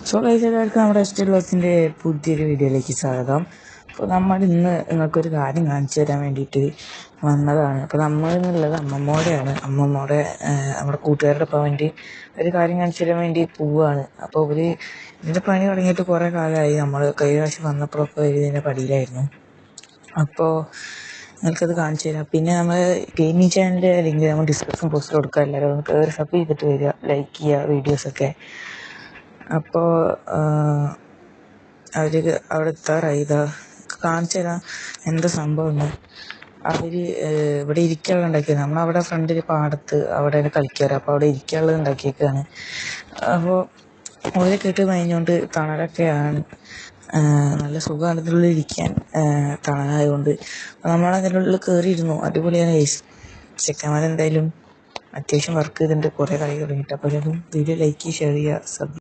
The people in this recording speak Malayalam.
സോ ഗൈസ്, എല്ലാവർക്കും നമ്മുടെ എസ് ടി വ്ലോഗ്സിൻ്റെ പുതിയൊരു വീഡിയോയിലേക്ക് സ്വാഗതം. അപ്പോൾ നമ്മൾ ഇന്ന് നിങ്ങൾക്കൊരു കാര്യം കാണിച്ചു തരാൻ വേണ്ടിയിട്ട് വന്നതാണ്. അപ്പോൾ നമ്മൾ എന്നുള്ളത് അമ്മമ്മോടെ നമ്മുടെ കൂട്ടുകാരുടെ ഒപ്പം വേണ്ടി ഒരു കാര്യം കാണിച്ചു തരാൻ വേണ്ടി പോവുകയാണ്. അപ്പോൾ ഇതിൻ്റെ പണി തുടങ്ങിയിട്ട് കുറേ കാലമായി. നമ്മൾ കഴിഞ്ഞ പ്രാവശ്യം വന്നപ്പോഴൊക്കെ ഇതിൻ്റെ പടിയിലായിരുന്നു. അപ്പോൾ നിങ്ങൾക്കത് കാണിച്ചു തരാം. പിന്നെ നമ്മൾ ഗെയിമിംഗ് ചാനലിൻ്റെ ലിങ്ക് നമ്മൾ ഡിസ്ക്രിപ്ഷൻ പോസ്റ്റിൽ കൊടുക്കുക. എല്ലാവരും ഒന്ന് കയറി സബ് ചെയ്തിട്ട് വരിക, ലൈക്ക് ചെയ്യുക വീഡിയോസൊക്കെ. അപ്പോൾ അവർ അവിടെ എത്താറായി. ഇതാ കാണിച്ചു തരാം എന്താ സംഭവം എന്ന്. അവർ ഇവിടെ ഇരിക്കാനുള്ള ഉണ്ടാക്കിയത്, നമ്മളവിടെ ഫ്രണ്ടിൽ പാടത്ത് അവിടെ കളിക്കാറ്. അപ്പോൾ അവിടെ ഇരിക്കാനുള്ളത് ഉണ്ടാക്കിയേക്കാണ്. അപ്പോൾ ഓരോ കെട്ട് കഴിഞ്ഞുകൊണ്ട് തണലൊക്കെയാണ്, നല്ല സുഖമാണ് ഇതിനുള്ളിൽ ഇരിക്കാൻ, തണലായതുകൊണ്ട്. നമ്മളതിനുള്ളിൽ കയറിയിരുന്നു. അടിപൊളിയാണ് ഗൈസ്. ചെക്കന്മാരെന്തായാലും അത്യാവശ്യം വർക്ക് ചെയ്തിട്ടുണ്ട്, കുറേ കളി തുടങ്ങിയിട്ട്. അപ്പോൾ വീഡിയോ ലൈക്ക് ചെയ്യുക, ഷെയർ ചെയ്യുക, സബ്